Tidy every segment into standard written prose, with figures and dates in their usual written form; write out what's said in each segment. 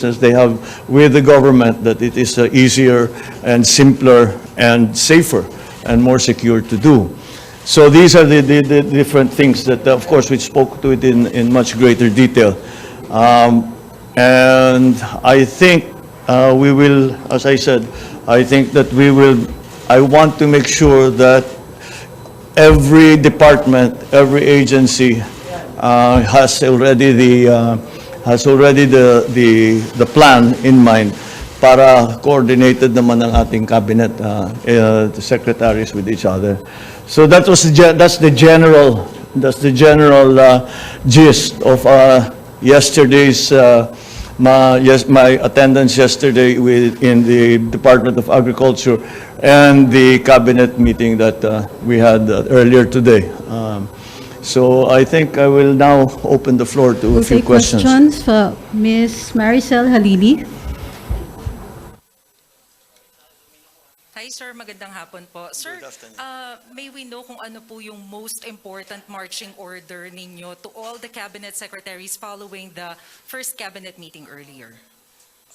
they have with the government, that it is easier and simpler and safer and more secure to do. So these are the different things that, of course, we spoke to it in much greater detail. And I think we will, as I said, I think that I want to make sure that every department, every agency has already the plan in mind para coordinated naman ang ating cabinet the secretaries with each other. So that's the general gist of yesterday's my attendance yesterday in the Department of Agriculture and the cabinet meeting that we had earlier today. So I think I will now open the floor to a few questions. Questions for Ms. Maricel Halili. Hi sir, magandang hapon po. Sir, may we know kung ano po yung most important marching order ninyo to all the cabinet secretaries following the first cabinet meeting earlier?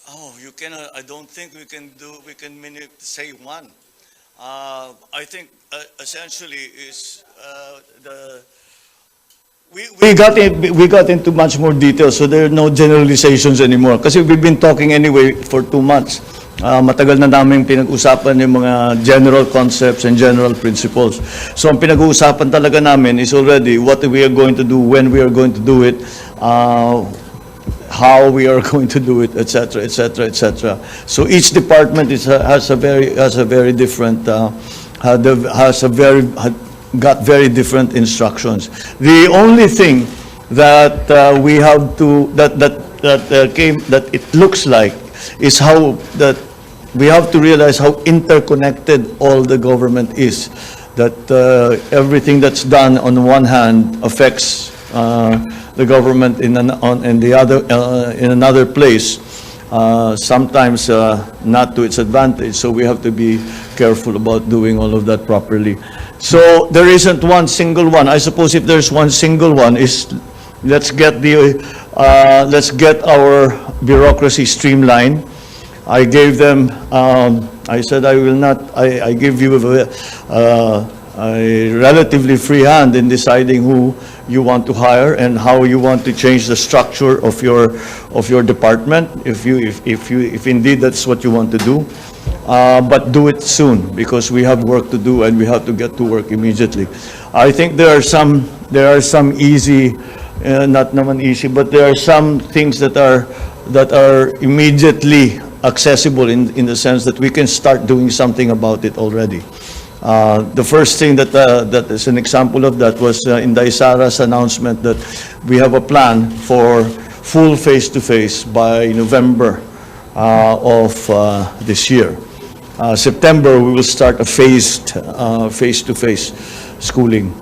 Oh, you cannot. I don't think we can say one. I think essentially is we got into much more detail, so there are no generalizations anymore. Kasi we've been talking anyway for 2 months. Matagal na namin pinag-usapan yung mga general concepts and general principles. So ang pinag-uusapan talaga namin is already what we are going to do, when we are going to do it, how we are going to do it, etc., etc., etc. So each department has got very different instructions. The only thing that we have to that it looks like is how that we have to realize how interconnected all the government is. That everything that's done on one hand affects the government in another place. Sometimes not to its advantage. So we have to be careful about doing all of that properly. So there isn't one single one. I suppose if there's one single one is let's get our bureaucracy streamlined. I gave them. I said I will not. I give you a relatively free hand in deciding who you want to hire and how you want to change the structure of your department. If indeed that's what you want to do, but do it soon because we have work to do and we have to get to work immediately. I think there are some easy, not naman easy, but there are some things that are immediately accessible in the sense that we can start doing something about it already. The first thing that is an example of that was in Daisara's announcement that we have a plan for full face-to-face by November of this year. September we will start a phased face-to-face schooling,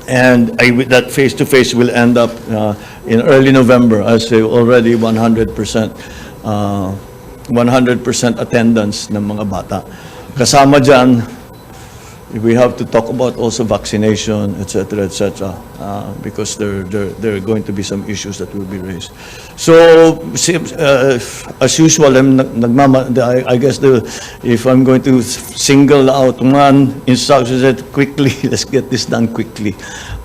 and that face-to-face will end up in early November. I say already 100% attendance ng mga bata. Kasama dyan, we have to talk about also vaccination, etc., etc., because there are going to be some issues that will be raised. So, as usual, I guess if I'm going to single out one instruction, that quickly, let's get this done quickly.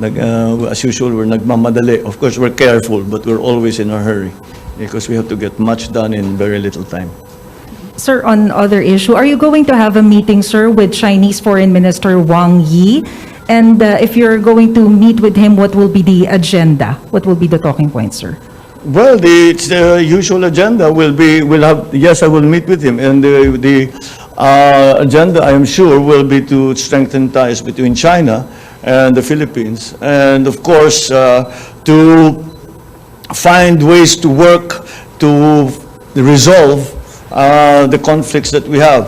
As usual, we're nagmamadali. Of course, we're careful, but we're always in a hurry because we have to get much done in very little time. Sir, on other issue, are you going to have a meeting, sir, with Chinese Foreign Minister Wang Yi? And if you're going to meet with him, what will be the agenda? What will be the talking points, sir? Well, the usual agenda yes, I will meet with him. And the agenda, I am sure, will be to strengthen ties between China and the Philippines. And of course, to find ways to work to resolve the conflicts that we have.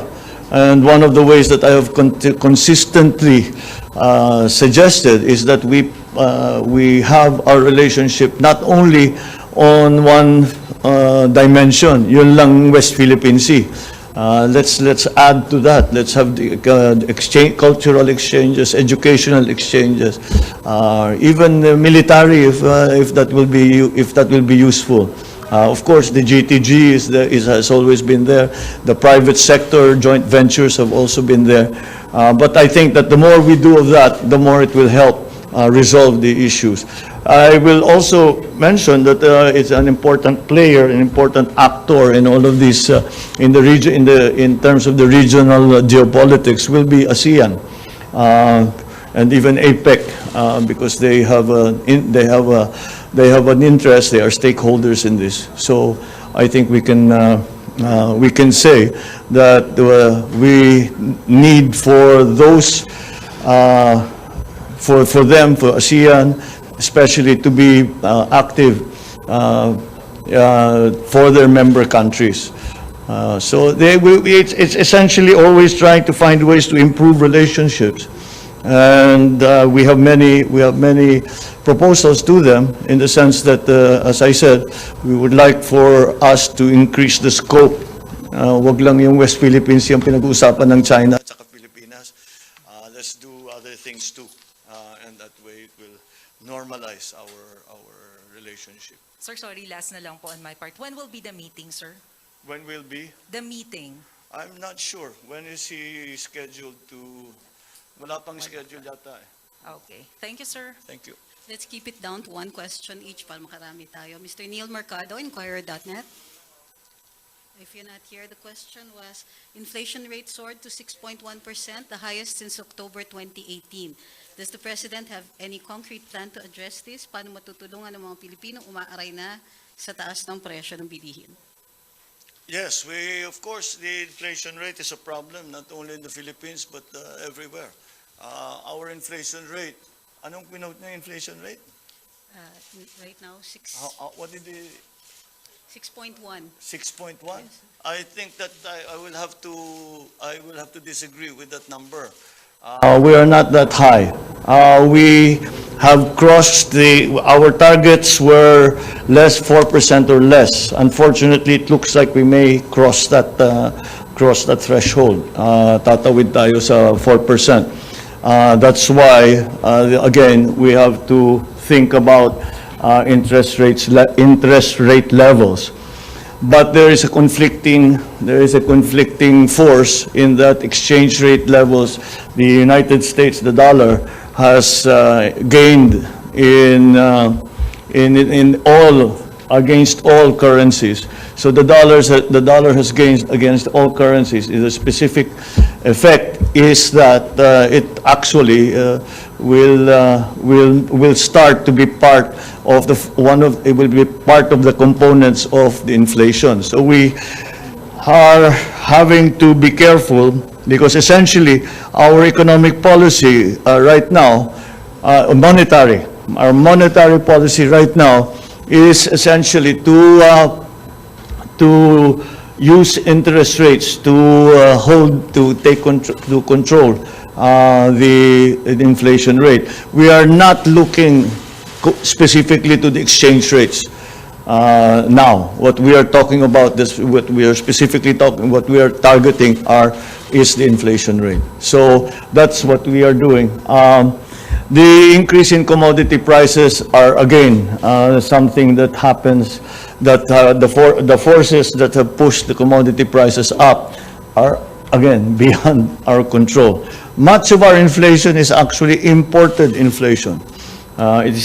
And one of the ways that I have consistently suggested is that we have our relationship not only on one dimension, yun lang West Philippine Sea. Let's add to that. Let's have the cultural exchanges, educational exchanges, even military, if that will be useful. Of course, the GTG has always been there. The private sector joint ventures have also been there. But I think that the more we do of that, the more it will help resolve the issues. I will also mention that it's an important player, an important actor in all of this in the region, in terms of the regional geopolitics, will be ASEAN and even APEC, because they have an interest. They are stakeholders in this. So I think we can say that we need for those for them, for ASEAN, especially to be active for their member countries. So it's essentially always trying to find ways to improve relationships. And we have many proposals to them in the sense that, as I said, we would like for us to increase the scope. Wag lang yung West Philippines yung pinag-uusapan ng China at saka Pilipinas. Let's do other things too. And that way it will normalize our relationship. Sir, sorry, last na lang po on my part. When will be the meeting, sir? When will be? The meeting. I'm not sure. When is he scheduled to? Wala pang schedule yata eh. Okay. Thank you, sir. Thank you. Let's keep it down to one question each para makarami tayo. Mr. Neil Mercado, Inquirer.net. If you're not here, the question was, inflation rate soared to 6.1%, the highest since October 2018. Does the President have any concrete plan to address this? Paano matutulungan ng mga Pilipino umaaray na sa taas ng presyo ng bilihin? Yes, of course, the inflation rate is a problem, not only in the Philippines, but everywhere. Our inflation rate, anong pinote na inflation rate? Right now, What did the 6.1. 6.1? I think that I will have to disagree with that number. We are not that high. We have crossed our targets were less 4% or less. Unfortunately, it looks like we may cross that threshold. Tatawid tayo sa 4%. That's why, again, we have to think about interest rate levels. But there is a conflicting force in that exchange rate levels. The United States, the dollar, has gained in all against all currencies. So the dollar has gained against all currencies. The specific effect is that it actually will start to be part of it will be part of the components of the inflation. So we are having to be careful because essentially our economic policy right now, our monetary policy right now is essentially to use interest rates to control the inflation rate. We are not looking specifically to the exchange rates now. What we are talking about, what we are targeting is the inflation rate. So that's what we are doing. The increase in commodity prices are again something that happens. That the forces that have pushed the commodity prices up are again beyond our control. Much of our inflation is actually imported inflation. It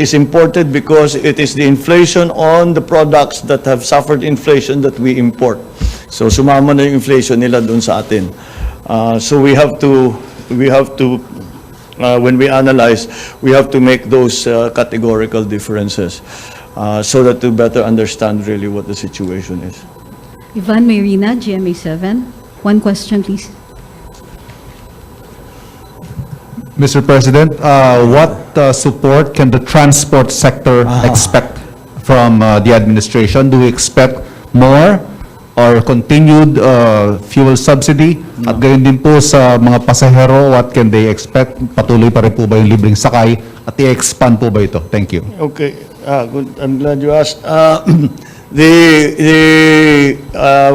is imported because it is the inflation on the products that have suffered inflation that we import. So sumama na yung inflation nila doon sa atin. So we have to when we analyze, we have to make those categorical differences so that to better understand really what the situation is. Ivan Mayrina, GMA7. One question, please. Mr. President, what support can the transport sector expect from the administration? Do we expect more or continued fuel subsidy? At gayon din po sa mga pasahero, what can they expect? Patuloy pa rin po ba yung libreng sakay? At i-expand po ba ito? Thank you. Okay, good. I'm glad you asked.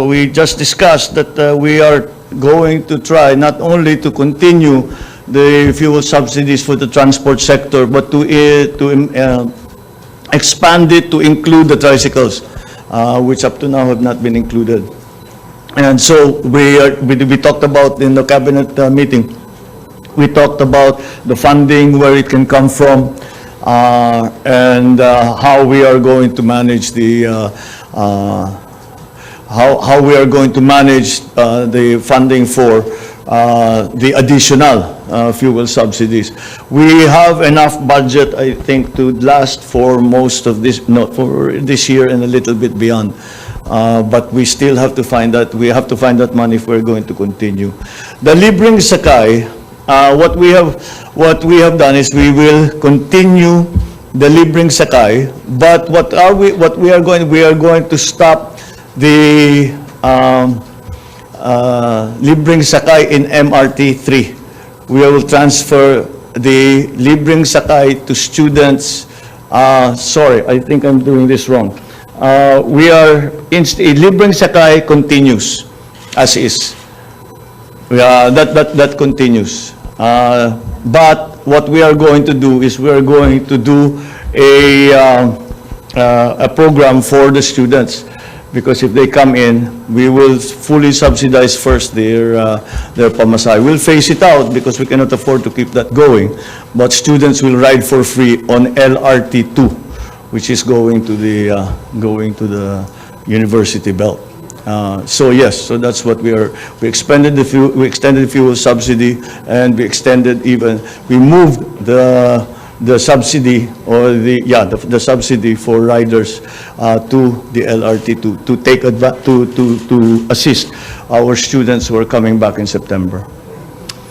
We just discussed that we are going to try not only to continue the fuel subsidies for the transport sector, but to expand it to include the tricycles. which up to now have not been included. And so we talked about in the cabinet meeting, we talked about the funding, where it can come from, and how we are going to manage how we are going to manage the funding for the additional fuel subsidies. We have enough budget, I think, to last for most of this, no, for this year and a little bit beyond. But we still have to find that, we have to find that money if we're going to continue. The libreng sakay, what we have done is we will continue the libreng sakay, but we are going to stop the libreng sakay in MRT 3. We will transfer the libreng sakay to students. Sorry, I think I'm doing this wrong. Libreng sakay continues as is. That continues. But what we are going to do is we are going to do a program for the students, because if they come in, we will fully subsidize first their pamasahe. We'll phase it out because we cannot afford to keep that going, but students will ride for free on LRT 2, which is going to the university belt. So yes, so that's what we extended the fuel subsidy, and we moved the subsidy, or the subsidy for riders to the LRT to assist our students who are coming back in September.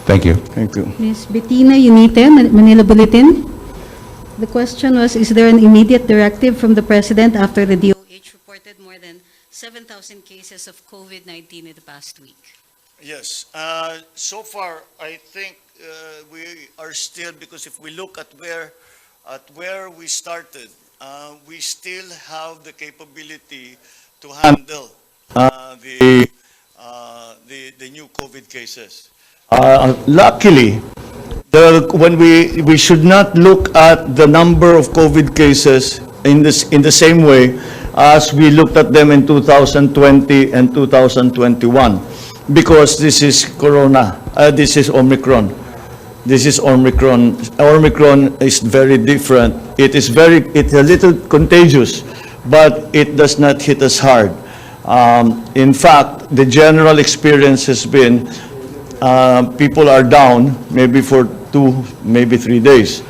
Thank you. Thank you. Ms. Bettina Unite, Manila Bulletin. The question was, is there an immediate directive from the President after the DOH reported more than 7,000 cases of COVID-19 in the past week? Yes. So far, I think we are still, because if we look at where we started, we still have the capability to handle the new COVID cases. Luckily, when we should not look at the number of COVID cases in the same way as we looked at them in 2020 and 2021, because this is Corona, this is Omicron. This is Omicron. Omicron is very different. It's a little contagious, but it does not hit us hard. In fact, the general experience has been people are down maybe for 2, maybe 3 days,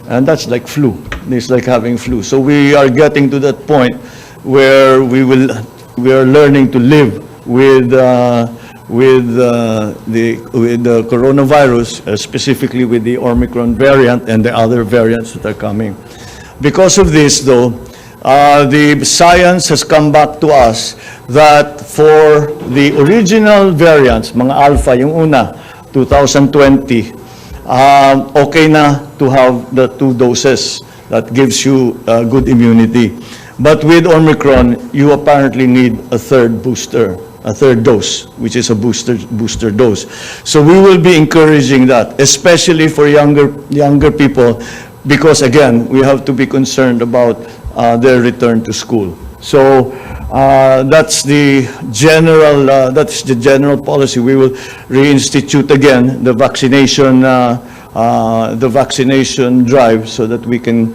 and that's like flu. It's like having flu. So we are getting to that point where we are learning to live with the coronavirus, specifically with the Omicron variant and the other variants that are coming. Because of this, though, the science has come back to us that for the original variants, mga alpha, yung una, 2020, okay na to have the 2 doses. That gives you good immunity. But with Omicron, you apparently need a third dose, which is a booster dose. So we will be encouraging that, especially for younger people, because again, we have to be concerned about their return to school. So that's the general policy. We will reinstitute again the vaccination drive, so that we can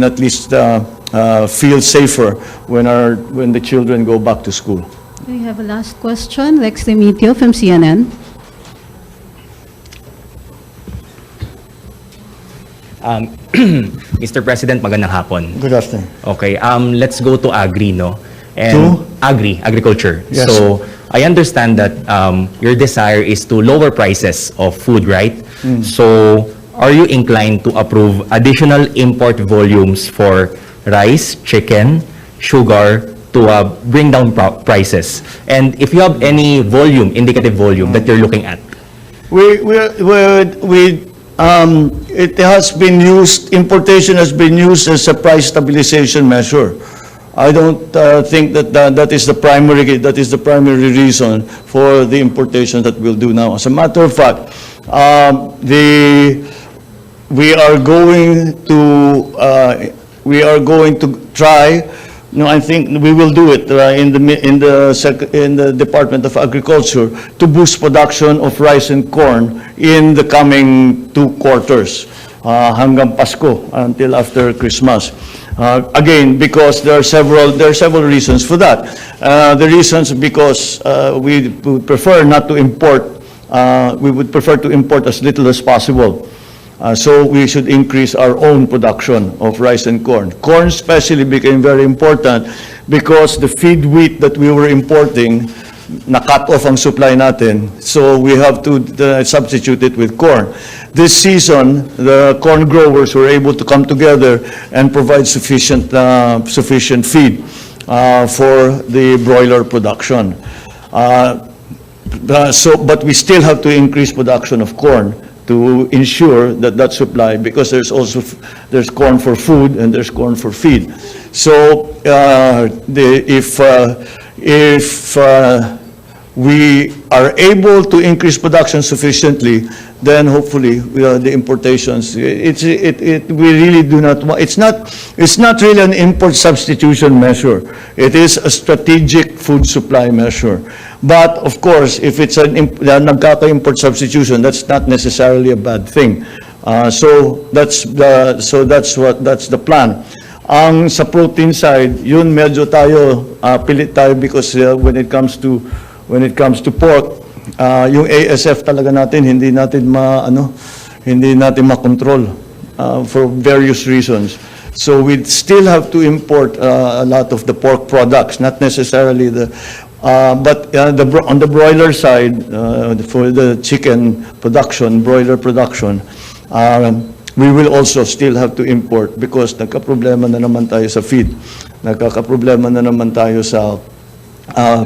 at least feel safer when the children go back to school. We have a last question. Lex Demetrio from CNN. Mr. President, magandang hapon. Good afternoon. Okay, let's go to agri, no? And agriculture. Yes. So I understand that your desire is to lower prices of food, right? So are you inclined to approve additional import volumes for rice, chicken, sugar, to bring down prices? And if you have any indicative volume that you're looking at? It has been used, importation has been used as a price stabilization measure. I don't think that is the primary reason for the importation that we'll do now. As a matter of fact, we are going to try No, I think we will do it in the Department of Agriculture to boost production of rice and corn in the coming 2 quarters, hanggang Pasko, until after Christmas. Again, because there are several reasons for that. The reasons because we would prefer not to import. We would prefer to import as little as possible. So we should increase our own production of rice and corn. Corn especially became very important because the feed wheat that we were importing, na-cut off ang supply natin. So we have to substitute it with corn. This season, the corn growers were able to come together and provide sufficient feed for the broiler production. But we still have to increase production of corn to ensure that supply, because there's corn for food and there's corn for feed. So if we are able to increase production sufficiently, then hopefully the importations, we really do not want, it's not really an import substitution measure. It is a strategic food supply measure. But of course, if it's nagkaka-import substitution, that's not necessarily a bad thing. So that's the plan. Ang sa protein side, yun medyo tayo pilit tayo because when it comes to pork, yung ASF talaga natin hindi natin makontrol for various reasons. So we still have to import a lot of the pork products, not necessarily but on the broiler side, for the chicken production, broiler production, we will also still have to import because nagka-problema na naman tayo sa feed. Nagkaka-problema na naman tayo sa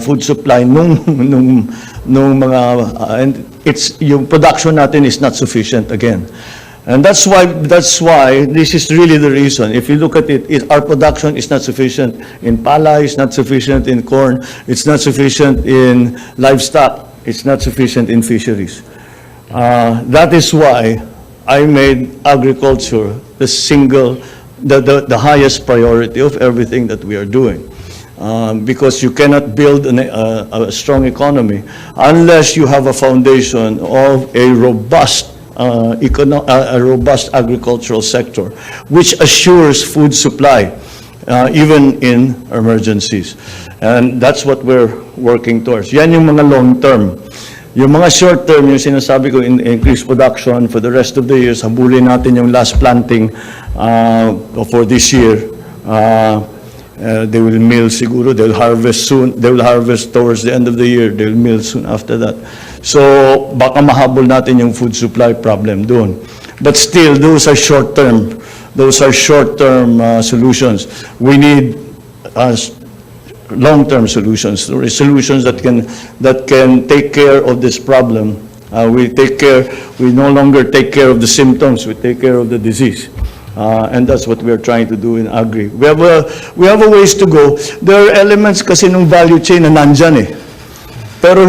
food supply nung mga and yung production natin is not sufficient again. And that's why this is really the reason. If you look at it, our production is not sufficient in palay, it's not sufficient in corn, it's not sufficient in livestock, it's not sufficient in fisheries. That is why I made agriculture the highest priority of everything that we are doing. Because you cannot build a strong economy unless you have a foundation of a robust agricultural sector, which assures food supply, even in emergencies. And that's what we're working towards. Yan yung mga long term. Yung mga short term, yung sinasabi ko, increase production for the rest of the years, habulin natin yung last planting for this year. They will mill siguro, they will harvest soon, they will harvest towards the end of the year, they will mill soon after that. So baka mahabol natin yung food supply problem doon. But still, those are short-term solutions. We need long-term solutions, solutions that can take care of this problem. We no longer take care of the symptoms, we take care of the disease. And that's what we are trying to do in Agri. We have a ways to go. There are elements kasi ng value chain na nandyan eh. Pero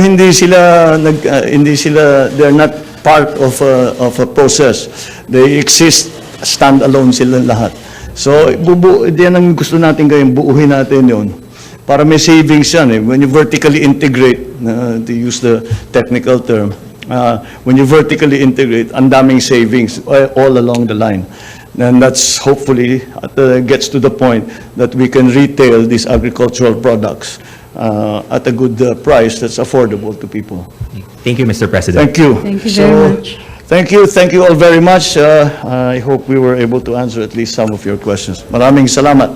they're not part of a process. They exist standalone sila lahat. So yan ang gusto natin gawin, buuhin natin yun. Para may savings yan eh. When you vertically integrate, to use the technical term, when you vertically integrate, ang daming savings all along the line. And that's hopefully gets to the point that we can retail these agricultural products at a good price that's affordable to people. Thank you, Mr. President. Thank you. Thank you very much. Thank you all very much. I hope we were able to answer at least some of your questions. Maraming salamat.